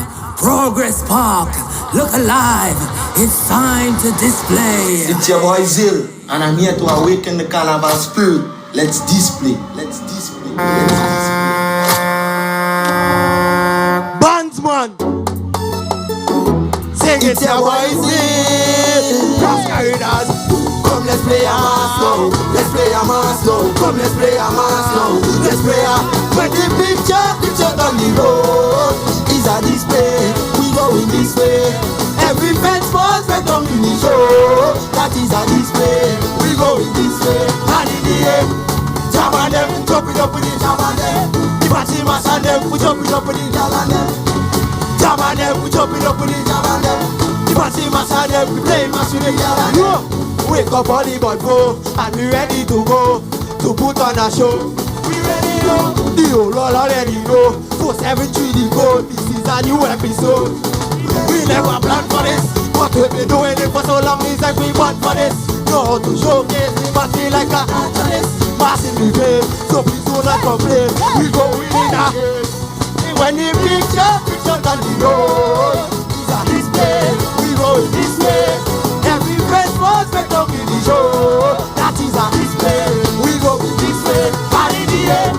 Progress Park, look alive. It's time to display. It's your boy Zil, and I'm here to awaken the carnival spirit. Let's display. Let's display. Let's display. Bandsman, sing it, your boy Zil. Proscaridad. Come, let's play a mass now. Let's play a mass now. Come, let's play a mass now. Let's play a. When the picture on the road is a display. We going this way. Every fence was back on the show. That is a display. We going this way. And in the air, jam on them, jump it up with the jam on them. If I see my son, them, we jump it up with the jam on them. Jam on them, we jump it up with the jam on them. If I see my son, them, we play my with the jam on them. Wake up on the before and we ready to go to put on a show. We ready now, the whole world already know. 473 the code, this is a new episode. We never planned for this, but we've been doing it for so long. It's like we want for this. Know how to showcase, but feel like a artist. Massive game, so please do not complain. We go in a when the picture on the road is a display. We go this way. Every press was back up in the show. That is a display. We go this way. And in the air,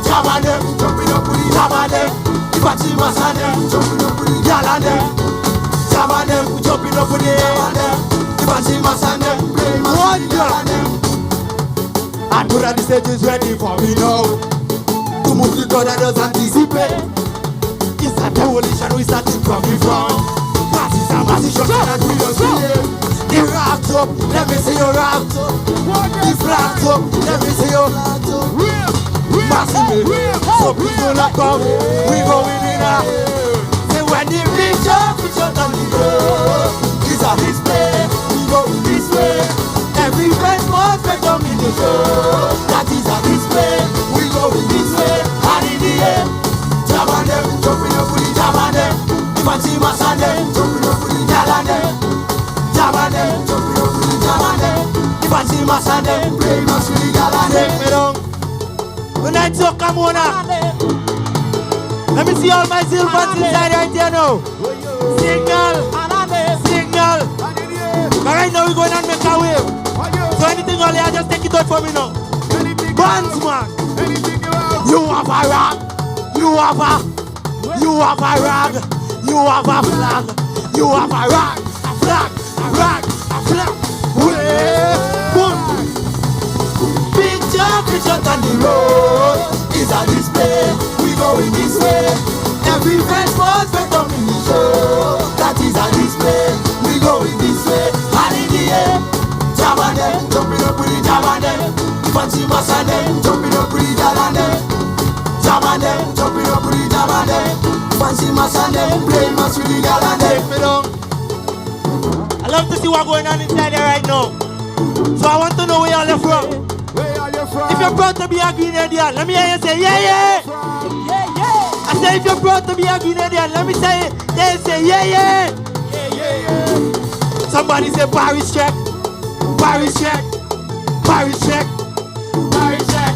jam on them, jumping up with the jam on them. If I see my son, them jumping up with the gal on them. Jam on them, we jumping up with the jam on them. If I see my son, them play my son, gal on them. And put on the stage is ready for me now. To move the crowd and just anticipate. It's a demolition we started from the front. Masses and masses shot and we don't see it. The rocks up, let me see your rocks up. The flags up, let me see your flags up. Massive, so please don't let go. We going in a. Say when the picture on the road is a display. We go this way. Every friend must make them in the show. That is a display. We go this way. And in the air, jam on them, jumping up with the jam on them. If I see my son, them jumping up with the jam on them. Jam on them, jumping up with the jam on them. If I see my son, them play my sweet gal on them. When I talk, come on now. Let me see all my silvers inside right here now. Signal, signal. But right now we're going and make a wave. So anything all here, just take it out for me now. Bandsman, you have a rag, you have a rag, you have a flag, you have a rag, a flag, a rag, a flag. Wave, boom. Picture on the road is a display. We going this way. Every friend was back on the show. That is a display. We going this way. And in the air, jam on them, jumping up with the jam on them. Fancy mass on them, jumping up with the jam on them. Jam on them, jumping up with the jam on them. Fancy mass on them, play mass with the jam on them. I love to see what's going on inside there right now. So I want to know where y'all are from. If you're proud to be a Grenadian, let me hear you say yeah, yeah. Yeah, yeah. I say if you're proud to be a Grenadian, let me say it. They say yeah, yeah. Yeah, yeah, yeah. Somebody say Paris check. Paris check. Paris check. Paris check.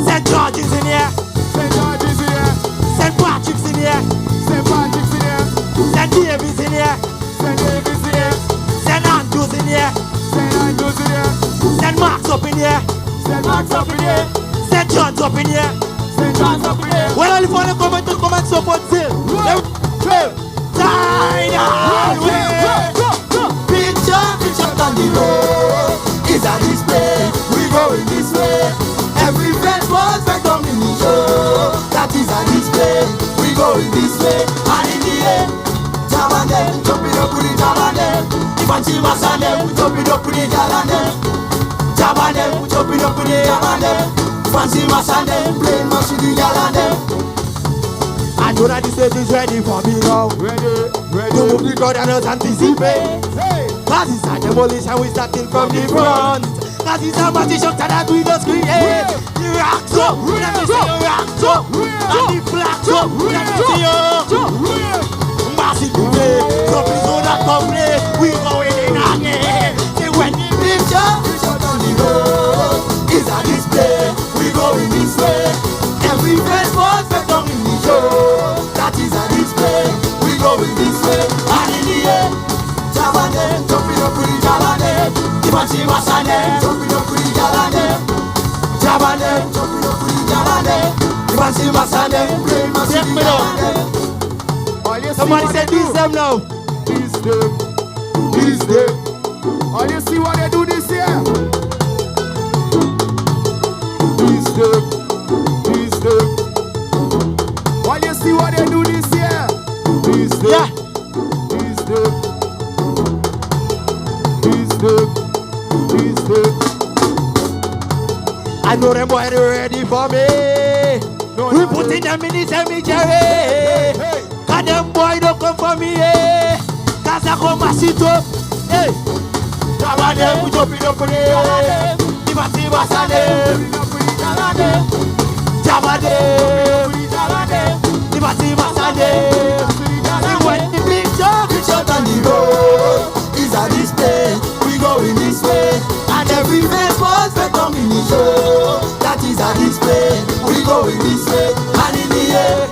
St. George's in here. St. George's in here. St. Patrick's in here. St. Patrick's in here. St. David's in here. St. David's in here. St. Andrew's in here. St. Andrew's in here. St. Mark's up in here. St. Mark's up in here. St. John's up in here. St. John's up in here. Well, if you want to come and support Phil. Picture on the road is a display. We going this way. Every friend was back on the show. That is a display. We going this way. And in the air, jam on them, jumping up with the jam on them. If I see my son, them, we jumping up with the jam on them. Jam on them, we jumping up with the jam on them. Fancy my son, them, playing my city gal on them. I know that the stage is ready for me now. Ready, ready. To move the crowd and us anticipate. Cause it's a demolition, we starting from the front. Cause it's a massive shock that we just create. The rocks up, let me see your rocks up. And the flags up, let me see your massive play. So please do not complain, we going in again. Say when the picture on the road is a display. We going this way. Every friend was back on the show. That is a display. We going and them, jumping up with the gal and them. The fancy mass and them, play mass with the gal and them. Somebody say this them now. This them. All you see what they do this year. This them. All you see what they do this year. This them. Yeah. This them. I know them boys ready for me. We putting them in the cemetery. Cause them boys don't come for me. Cause I come masito. Hey, Jabade, we jumping up in the air. Dimati Masane, Jabade, Dimati Masane. When the picture on the road is a display, we go in this way. And every face was we come in the show. That is a display, we go in this way. And in the air,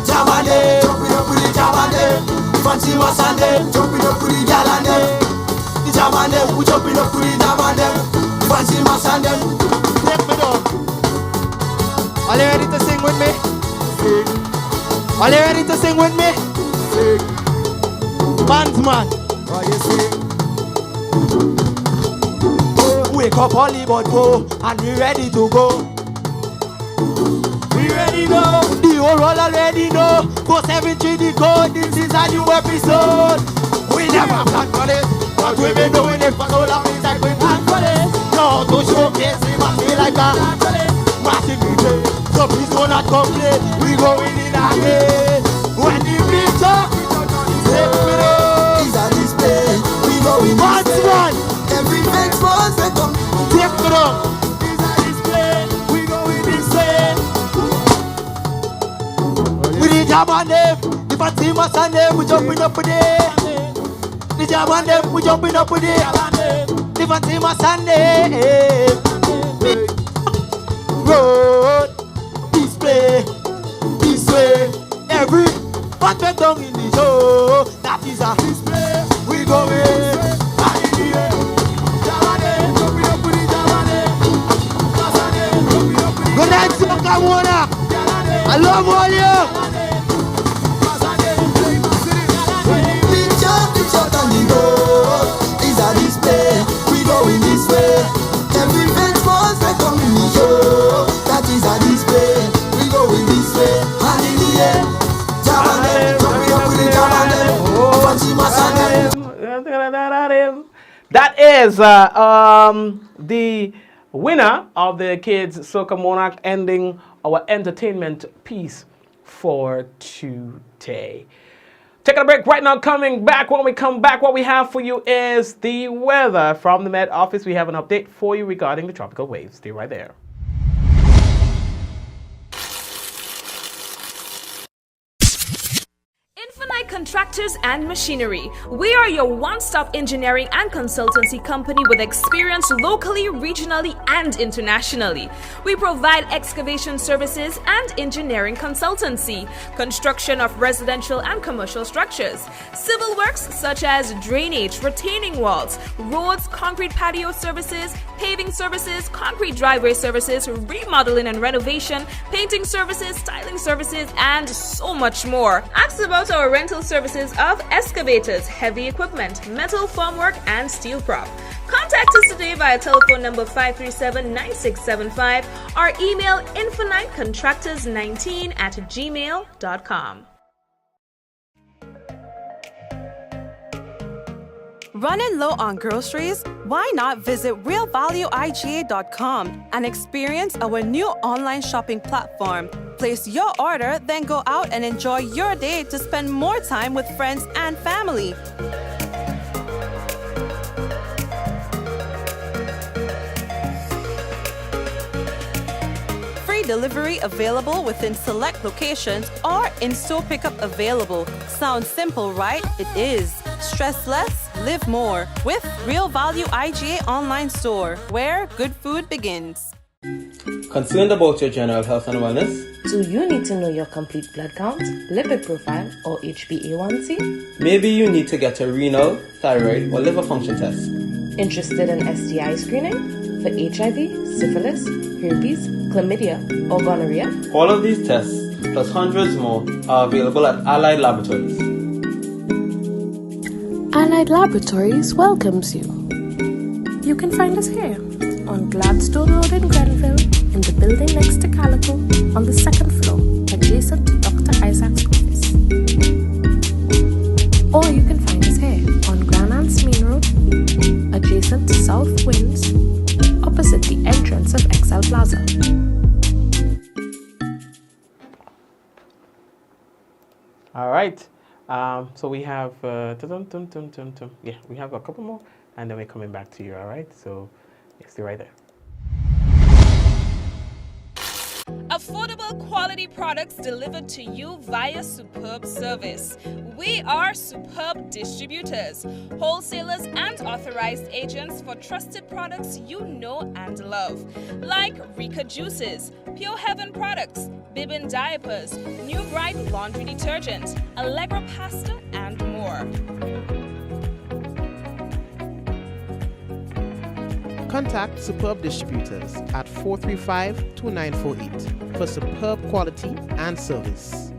Jabade, jumping up with the Jabade. Fancy Masane, jumping up with the gal and them. The Jabade, we jumping up with the Jabade. Fancy Masane, take me down. Are you ready to sing with me? Sing. Are you ready to sing with me? Sing. Man's man. Are you sing? Wake up Hollywood go, and we ready to go. We ready now. The whole world already know. 473 the code. This is a new episode. We never planned for this, but we've been doing it for so long. It's like we planned for this. No, to showcase we must be like that. Massive DJ, so please do not complain. We going in again. When the beat talk, take me up. It's a display. We going this way. Every next boss they come. Take me up. It's a display. We going this way. We the jam on them. The fancy mass on them. We jumping up with it. The jam on them. We jumping up with it. The fancy mass on them. Road display. This way. Every what we done in the show. That is a display. We going. Good night, Soca Monarch. I love all you. Picture on the road is a display. We going this way. Every fence was they come in the show. That is a display. We going this way. And in the air, Jabane, jumping up with the Jabane. Fancy Masane. That is the winner of the kids Soca Monarch, ending our entertainment piece for today. Taking a break right now, coming back. When we come back, what we have for you is the weather from the Met Office. We have an update for you regarding the tropical waves. Stay right there. Infinite Contractors and Machinery. We are your one-stop engineering and consultancy company with experience locally, regionally, and internationally. We provide excavation services and engineering consultancy, construction of residential and commercial structures, civil works such as drainage, retaining walls, roads, concrete patio services, paving services, concrete driveway services, remodeling and renovation, painting services, styling services, and so much more. Ask about our rental services of excavators, heavy equipment, metal formwork, and steel prop. Contact us today via telephone number 537-9675 or email infinitecontractors19@gmail.com. Running low on groceries? Why not visit realvalueiga.com and experience our new online shopping platform? Place your order, then go out and enjoy your day to spend more time with friends and family. Free delivery available within select locations or in-store pickup available. Sounds simple, right? It is. Stress less, live more with Real Value IGA online store, where good food begins. Concerned about your general health and wellness? Do you need to know your complete blood count, lipid profile, or HbA1c? Maybe you need to get a renal, thyroid, or liver function test. Interested in STI screening? for HIV, syphilis, herpes, chlamydia, or gonorrhea? All of these tests, plus hundreds more, are available at Allied Laboratories. Allied Laboratories welcomes you. You can find us here on Gladstone Road in Grenville, in the building next to Calico, on the second floor, adjacent to Dr. Isaac's office. Or you can find us here on Grand Anse Main Road, adjacent to South Winds, opposite the entrance of XL Plaza. All right. So we have, yeah, we have a couple more, and then we're coming back to you. All right. So stay right there. Affordable quality products delivered to you via superb service. We are Superb Distributors, wholesalers and authorized agents for trusted products you know and love, like Rika Juices, Pure Heaven products, Bibbin diapers, New Bright laundry detergent, Allegra pasta, and more. Contact Superb Distributors at 435-2948 for superb quality and service.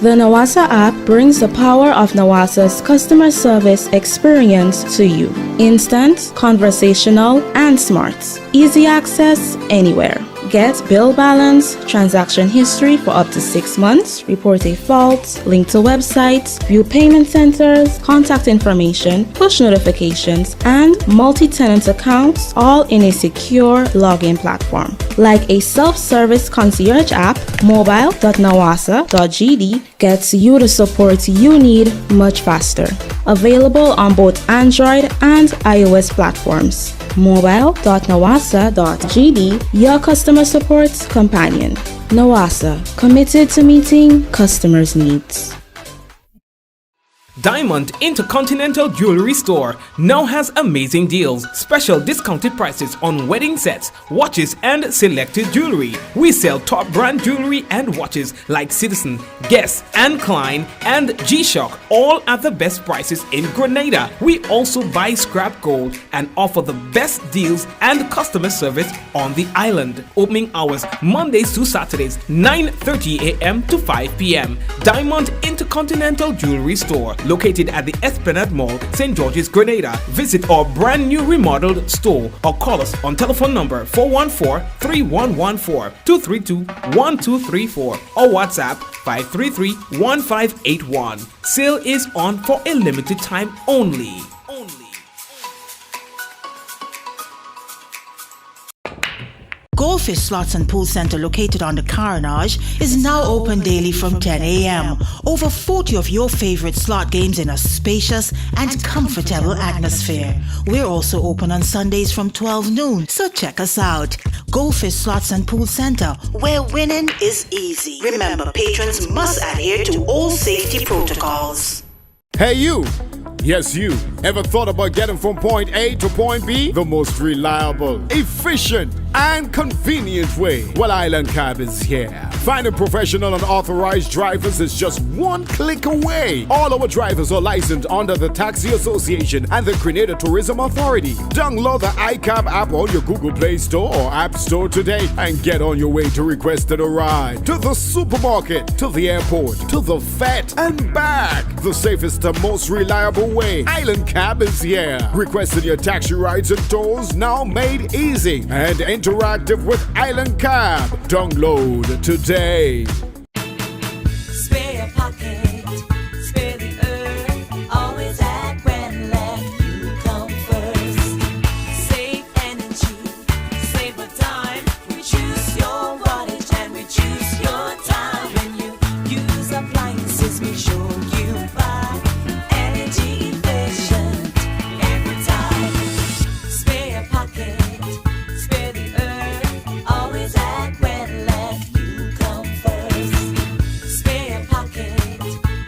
The Nawasa app brings the power of Nawasa's customer service experience to you. Instant, conversational, and smart. Easy access anywhere. Get bill balance, transaction history for up to 6 months, report a fault, link to websites, view payment centers, contact information, push notifications, and multi-tenant accounts, all in a secure login platform. Like a self-service concierge app, mobile.nawasa.gd gets you the support you need much faster. Available on both Android and iOS platforms. mobile.nawasa.gd, your customer support companion. Nawasa, committed to meeting customers' needs. Diamond Intercontinental Jewelry Store now has amazing deals, special discounted prices on wedding sets, watches, and selected jewelry. We sell top brand jewelry and watches like Citizen, Guess, and Klein, and G-Shock, all at the best prices in Grenada. We also buy scrap gold and offer the best deals and customer service on the island. Opening hours Mondays to Saturdays, 9:30 a.m. to 5 p.m. Diamond Intercontinental Jewelry Store, located at the Esplanade Mall, St. George's, Grenada. Visit our brand new remodeled store or call us on telephone number 414-3114, 232-1234 or WhatsApp 533-1581. Sale is on for a limited time only. Goldfish Slots and Pool Center, located on the Carnage, is now open daily from 10 a.m. Over 40 of your favorite slot games in a spacious and comfortable atmosphere. We're also open on Sundays from 12 noon, so check us out. Goldfish Slots and Pool Center, where winning is easy. Remember, patrons must adhere to all safety protocols. Hey you! Yes, you. Ever thought about getting from point A to point B? The most reliable, efficient, and convenient way. Well, Island Cab is here. Finding professional and authorized drivers is just one click away. All our drivers are licensed under the Taxi Association and the Grenada Tourism Authority. Download the iCab app on your Google Play Store or App Store today and get on your way to requesting a ride. To the supermarket, to the airport, to the vet, and back. The safest and most reliable way. Island Cab is here. Requesting your taxi rides and tours now made easy and interactive with Island Cab. Download today. Spare your pocket, spare the earth. Always act when let you come first. Save energy, save the time. We choose your wattage and we choose your time. When you use appliances, make sure you buy energy efficient every time. Spare your pocket, spare the earth. Always act when let you come first. Spare your pocket,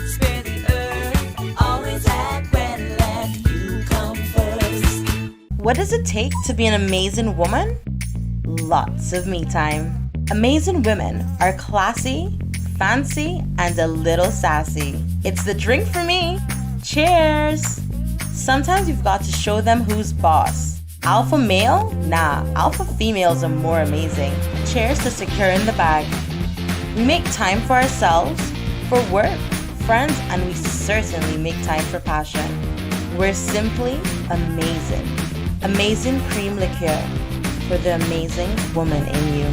spare the earth. Always act when let you come first. What does it take to be an amazing woman? Lots of me time. Amazing women are classy, fancy, and a little sassy. It's the drink for me. Cheers! Sometimes you've got to show them who's boss. Alpha male? Nah, alpha females are more amazing. Cheers to securing the bag. We make time for ourselves, for work, friends, and we certainly make time for passion. We're simply amazing. Amazing cream liqueur for the amazing woman in you.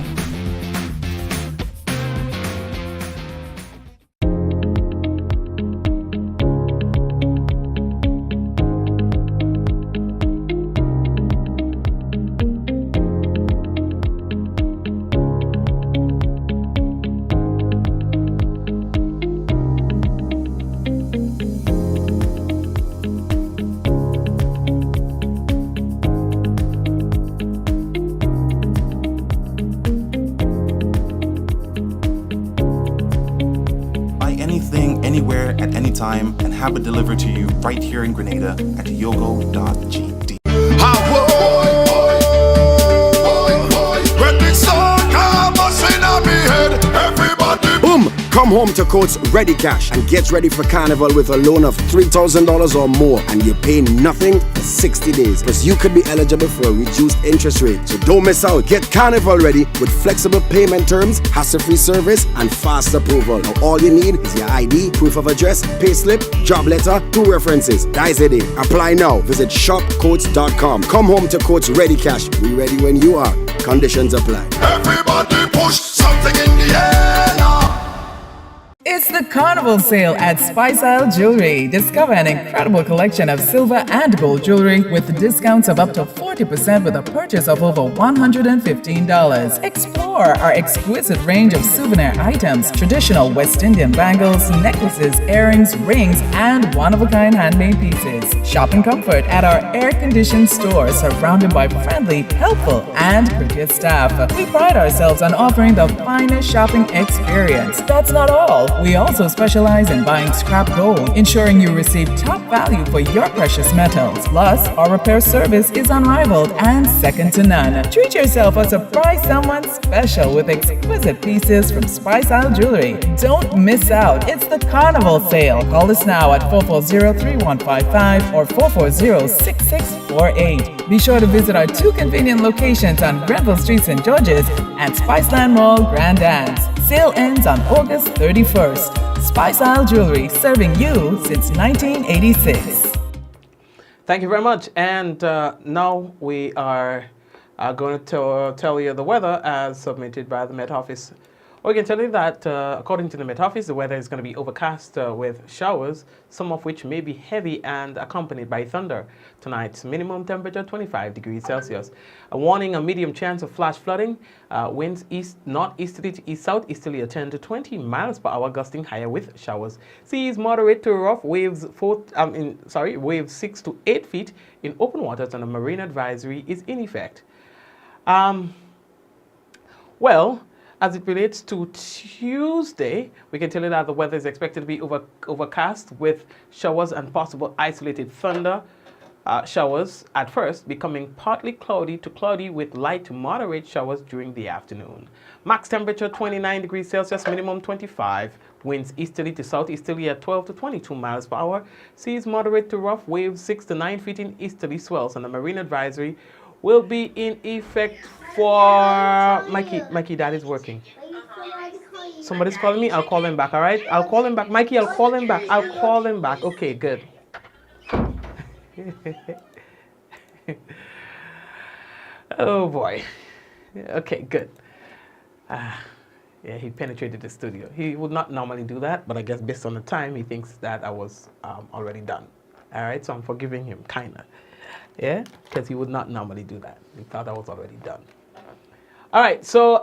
Time and have it delivered to you right here in Grenada at yogo.gd. Boom! Come home to Coats Ready Cash and get ready for Carnival with a loan of $3,000 or more, and you pay nothing for 60 days. Plus, you could be eligible for a reduced interest rate. So don't miss out. Get Carnival ready with flexible payment terms, hassle-free service, and fast approval. Now, all you need is your ID, proof of address, payslip, job letter, 2 references. That's it. Apply now. Visit shopcoats.com. Come home to Coats Ready Cash. We ready when you are. Conditions apply. Everybody push something in the air now. It's the Carnival sale at Spice Isle Jewelry. Discover an incredible collection of silver and gold jewelry with discounts of up to 40% with a purchase of over $115. Explore our exquisite range of souvenir items, traditional West Indian bangles, necklaces, earrings, rings, and one-of-a-kind handmade pieces. Shop in comfort at our air-conditioned store surrounded by friendly, helpful, and courteous staff. We pride ourselves on offering the finest shopping experience. That's not all. We also specialize in buying scrap gold, ensuring you receive top value for your precious metals. Plus, our repair service is unrivaled and second to none. Treat yourself or surprise someone special with exquisite pieces from Spice Isle Jewelry. Don't miss out. It's the Carnival sale. Call us now at 440-3155 or 440-6648. Be sure to visit our 2 convenient locations on Grenville Street, St. George's and Spiceland Mall, Grand Anse. Sale ends on August 31st. Spice Isle Jewelry, serving you since 1986. Thank you very much. And now we are going to tell you the weather as submitted by the Met Office. We can tell you that according to the Met Office, the weather is going to be overcast with showers, some of which may be heavy and accompanied by thunder. Tonight's minimum temperature 25 degrees Celsius. A warning, a medium chance of flash flooding. Winds northeasterly to east southeasterly at 10 to 20 miles per hour, gusting higher with showers. Seas moderate to rough, waves 6 to 8 feet in open waters, and a marine advisory is in effect. Well, as it relates to Tuesday, we can tell you that the weather is expected to be overcast with showers and possible isolated thunder showers at first, becoming partly cloudy to cloudy with light to moderate showers during the afternoon. Max temperature 29 degrees Celsius, minimum 25. Winds easterly to southeasterly at 12 to 22 miles per hour. Seas moderate to rough, waves 6 to 9 feet in easterly swells, and a marine advisory will be in effect for Mikey, that is working. Somebody's calling me. I'll call him back, all right? I'll call him back. Mikey, I'll call him back. I'll call him back. Okay, good. Oh, boy. Okay, good. Yeah, he penetrated the studio. He would not normally do that, but I guess based on the time, he thinks that I was already done. All right, so I'm forgiving him, kind of. Yeah, because he would not normally do that. He thought I was already done. All right, so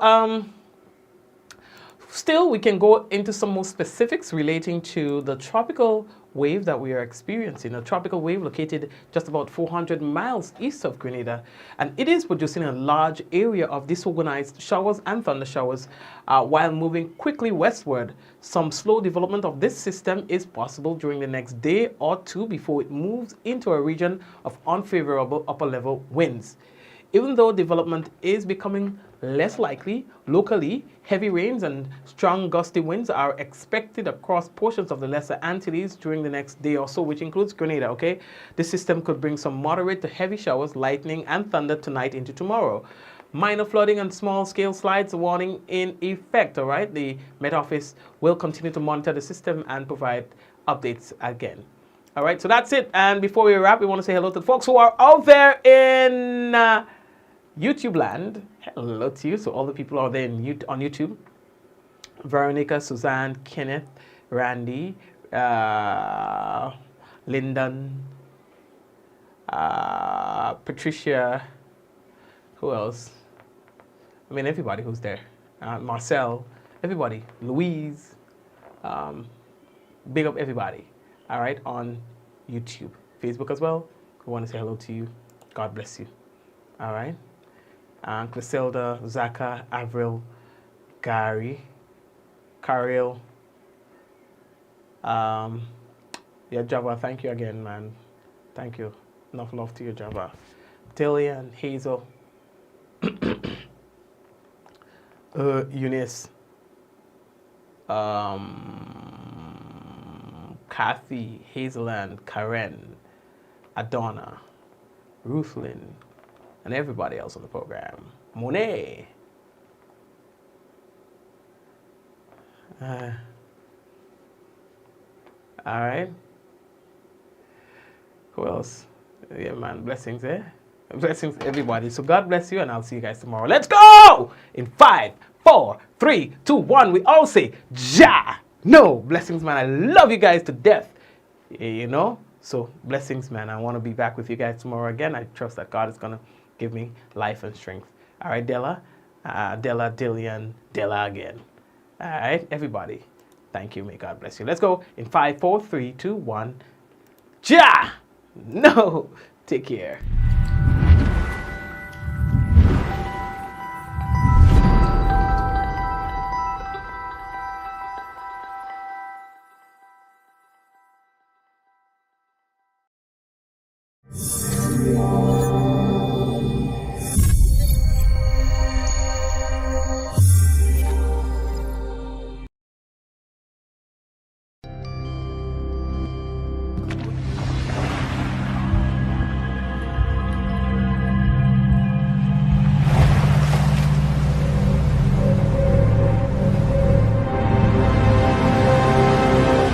still we can go into some more specifics relating to the tropical wave that we are experiencing. A tropical wave located just about 400 miles east of Grenada, and it is producing a large area of disorganized showers and thunder showers while moving quickly westward. Some slow development of this system is possible during the next day or two before it moves into a region of unfavorable upper level winds. Even though development is becoming less likely, locally, heavy rains and strong gusty winds are expected across portions of the Lesser Antilles during the next day or so, which includes Grenada, okay? This system could bring some moderate to heavy showers, lightning, and thunder tonight into tomorrow. Minor flooding and small-scale slides warning in effect, all right? The Met Office will continue to monitor the system and provide updates again. All right, so that's it. And before we wrap, we want to say hello to the folks who are out there in YouTube land. Hello to you. So all the people out there on YouTube. Veronica, Suzanne, Kenneth, Randy, Lyndon, Patricia, who else? I mean, everybody who's there. Marcel, everybody. Louise, big up everybody. All right, on YouTube. Facebook as well. We want to say hello to you. God bless you. All right. Clisilda, Zaka, Avril, Gary, Karel. Yeah, Java, thank you again, man. Thank you. Enough love to you, Java. Dillian, Hazel, Eunice, Kathy, Hazeland, Karen, Adonna, Ruthlyn, and everybody else on the program. Monet. All right. Who else? Yeah, man. Blessings, eh? Blessings, everybody. So God bless you, and I'll see you guys tomorrow. Let's go! In 5, 4, 3, 2, 1. We all say, Ja! No, blessings, man. I love you guys to death. You know? So, blessings, man. I want to be back with you guys tomorrow again. I trust that God is going to give me life and strength. All right, Della, Dillian, Della again. All right, everybody. Thank you. May God bless you. Let's go in 5, 4, 3, 2, 1. Ja! No! Take care.